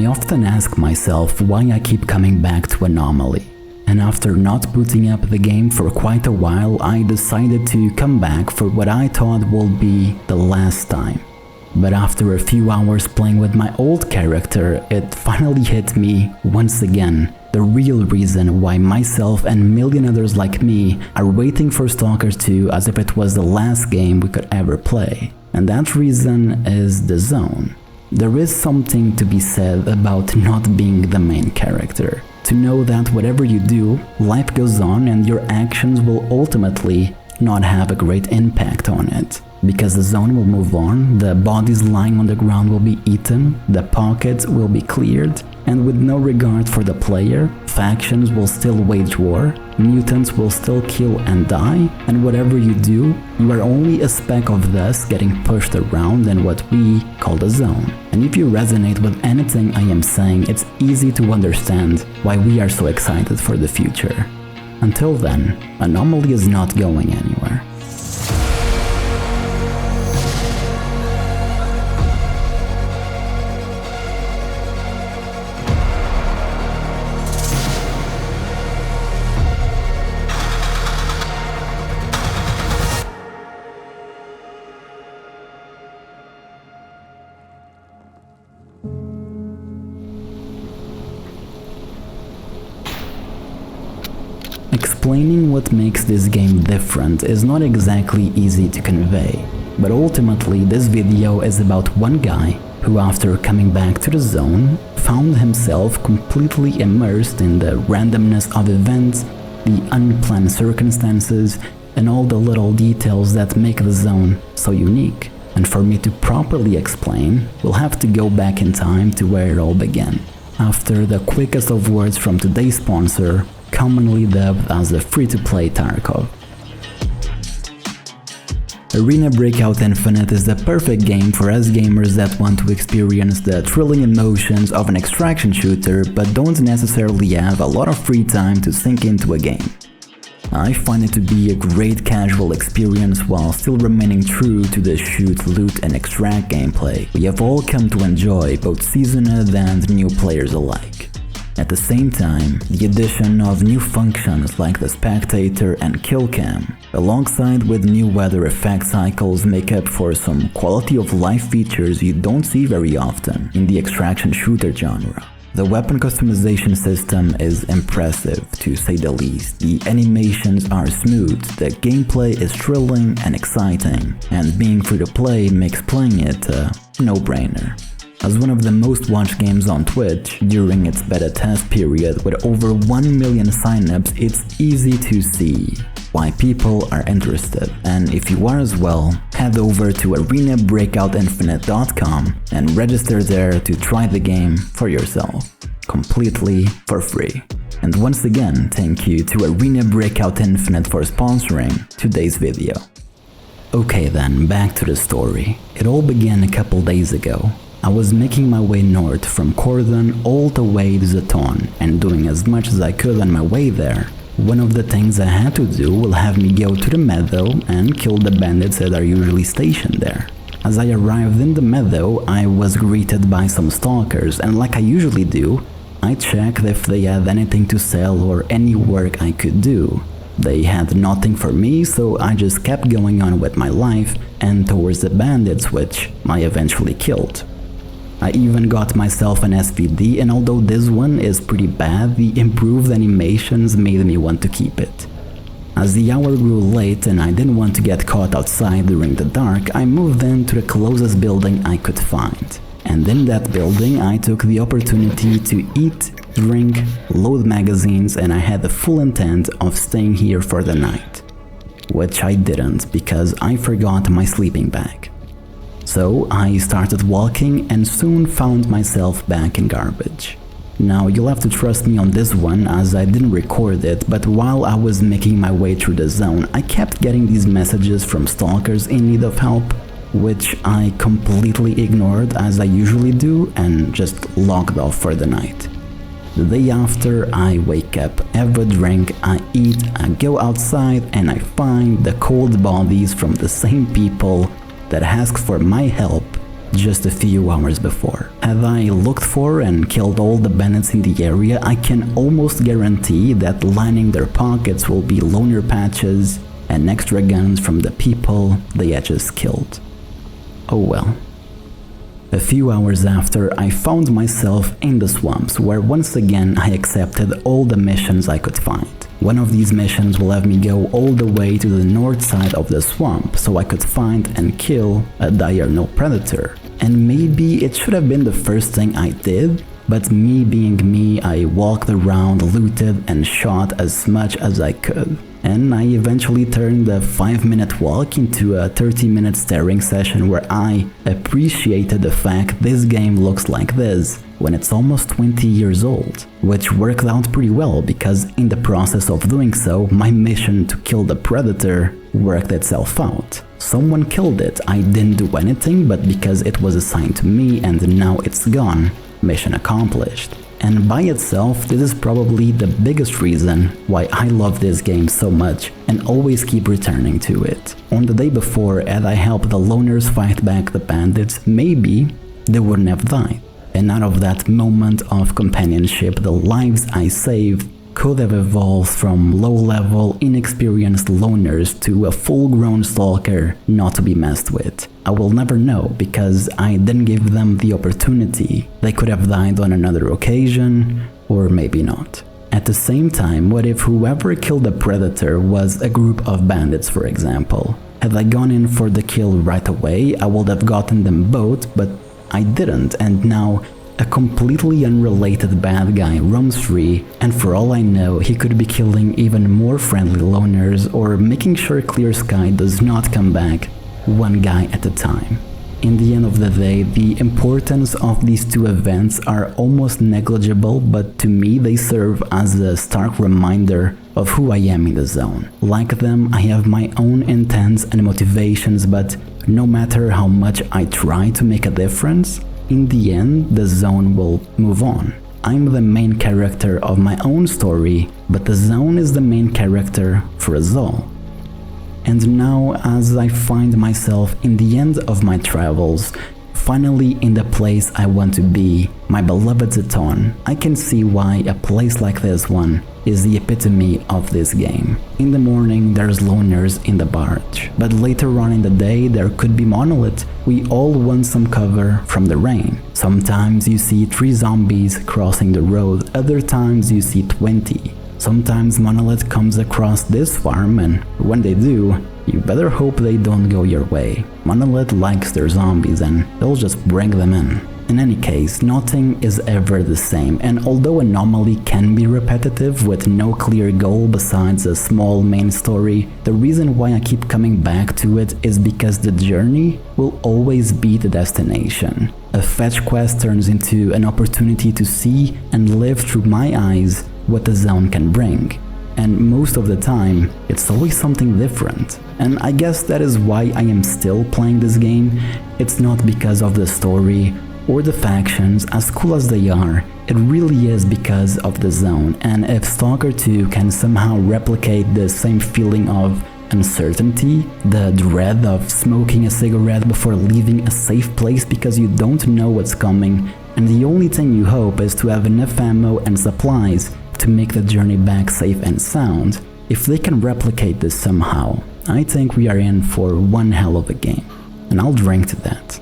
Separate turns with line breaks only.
I often ask myself why I keep coming back to Anomaly. And after not booting up the game for quite a while, I decided to come back for what I thought would be the last time. But after a few hours playing with my old character, it finally hit me once again the real reason why myself and million others like me are waiting for S.T.A.L.K.E.R 2 as if it was the last game we could ever play. And that reason is the zone. There is something to be said about not being the main character. To know that whatever you do, life goes on and your actions will ultimately not have a great impact on it. Because the zone will move on, the bodies lying on the ground will be eaten, the pockets will be cleared, and with no regard for the player, factions will still wage war, mutants will still kill and die, and whatever you do, you are only a speck of dust getting pushed around in what we call the zone. And if you resonate with anything I am saying, it's easy to understand why we are so excited for the future. Until then, Anomaly is not going anywhere. Explaining what makes this game different is not exactly easy to convey, but ultimately this video is about one guy who, after coming back to the zone, found himself completely immersed in the randomness of events, the unplanned circumstances, and all the little details that make the zone so unique. And for me to properly explain, we'll have to go back in time to where it all began. After the quickest of words from today's sponsor, commonly dubbed as the free-to-play Tarkov. Arena Breakout Infinite is the perfect game for us gamers that want to experience the thrilling emotions of an extraction shooter but don't necessarily have a lot of free time to sink into a game. I find it to be a great casual experience while still remaining true to the shoot, loot and extract gameplay we have all come to enjoy, both seasoned and new players alike. At the same time, the addition of new functions like the spectator and kill cam, alongside with new weather effect cycles, make up for some quality of life features you don't see very often in the extraction shooter genre. The weapon customization system is impressive, to say the least. The animations are smooth, the gameplay is thrilling and exciting, and being free to play makes playing it a no-brainer. As one of the most watched games on Twitch during its beta test period with over 1 million signups, it's easy to see why people are interested. And if you are as well, head over to arenabreakoutinfinite.com and register there to try the game for yourself, completely for free. And once again, thank you to Arena Breakout Infinite for sponsoring today's video. Okay then, back to the story. It all began a couple days ago. I was making my way north from Cordon all the way to Zaton, and doing as much as I could on my way there. One of the things I had to do will have me go to the meadow and kill the bandits that are usually stationed there. As I arrived in the meadow, I was greeted by some stalkers, and like I usually do, I checked if they had anything to sell or any work I could do. They had nothing for me, so I just kept going on with my life and towards the bandits, which I eventually killed. I even got myself an SVD, and although this one is pretty bad, the improved animations made me want to keep it. As the hour grew late and I didn't want to get caught outside during the dark, I moved into the closest building I could find. And in that building I took the opportunity to eat, drink, load magazines, and I had the full intent of staying here for the night. Which I didn't, because I forgot my sleeping bag. So I started walking and soon found myself back in garbage. Now you'll have to trust me on this one as I didn't record it, but while I was making my way through the zone, I kept getting these messages from stalkers in need of help, which I completely ignored as I usually do and just logged off for the night. The day after, I wake up, have a drink, I eat, I go outside, and I find the cold bodies from the same people that asked for my help just a few hours before. Had I looked for and killed all the bandits in the area, I can almost guarantee that lining their pockets will be loner patches and extra guns from the people they had just killed. Oh well. A few hours after, I found myself in the swamps, where once again I accepted all the missions I could find. One of these missions will have me go all the way to the north side of the swamp so I could find and kill a diurnal predator. And maybe it should have been the first thing I did, but me being me, I walked around, looted and shot as much as I could. And I eventually turned a 5-minute walk into a 30-minute staring session where I appreciated the fact this game looks like this when it's almost 20 years old, which worked out pretty well because in the process of doing so, my mission to kill the predator worked itself out. Someone killed it, I didn't do anything, but because it was assigned to me and now it's gone, mission accomplished. And by itself, this is probably the biggest reason why I love this game so much and always keep returning to it. On the day before, had I helped the loners fight back the bandits, maybe they wouldn't have died. And out of that moment of companionship, the lives I saved could have evolved from low-level, inexperienced loners to a full-grown stalker not to be messed with. I will never know because I didn't give them the opportunity. They could have died on another occasion, or maybe not. At the same time, what if whoever killed the predator was a group of bandits, for example? Had I gone in for the kill right away, I would have gotten them both, but I didn't, and now a completely unrelated bad guy roams free, and for all I know, he could be killing even more friendly loners or making sure Clear Sky does not come back, one guy at a time. In the end of the day, the importance of these two events are almost negligible, but to me they serve as a stark reminder of who I am in the zone. Like them, I have my own intents and motivations, but no matter how much I try to make a difference, in the end, the zone will move on. I'm the main character of my own story, but the zone is the main character for us all. And now, as I find myself in the end of my travels, finally in the place I want to be, my beloved Zeton, I can see why a place like this one is the epitome of this game. In the morning there's loners in the barge, but later on in the day there could be Monolith. We all want some cover from the rain. Sometimes you see 3 zombies crossing the road, other times you see 20. Sometimes Monolith comes across this farm, and when they do, you better hope they don't go your way. Monolith likes their zombies and they'll just bring them in. In any case, nothing is ever the same, and although Anomaly can be repetitive with no clear goal besides a small main story, the reason why I keep coming back to it is because the journey will always be the destination. A fetch quest turns into an opportunity to see and live through my eyes what the zone can bring. And most of the time, it's always something different. And I guess that is why I am still playing this game. It's not because of the story or the factions, as cool as they are, it really is because of the zone. And if S.T.A.L.K.E.R 2 can somehow replicate the same feeling of uncertainty, the dread of smoking a cigarette before leaving a safe place because you don't know what's coming, and the only thing you hope is to have enough ammo and supplies to make the journey back safe and sound, if they can replicate this somehow, I think we are in for one hell of a game. And I'll drink to that.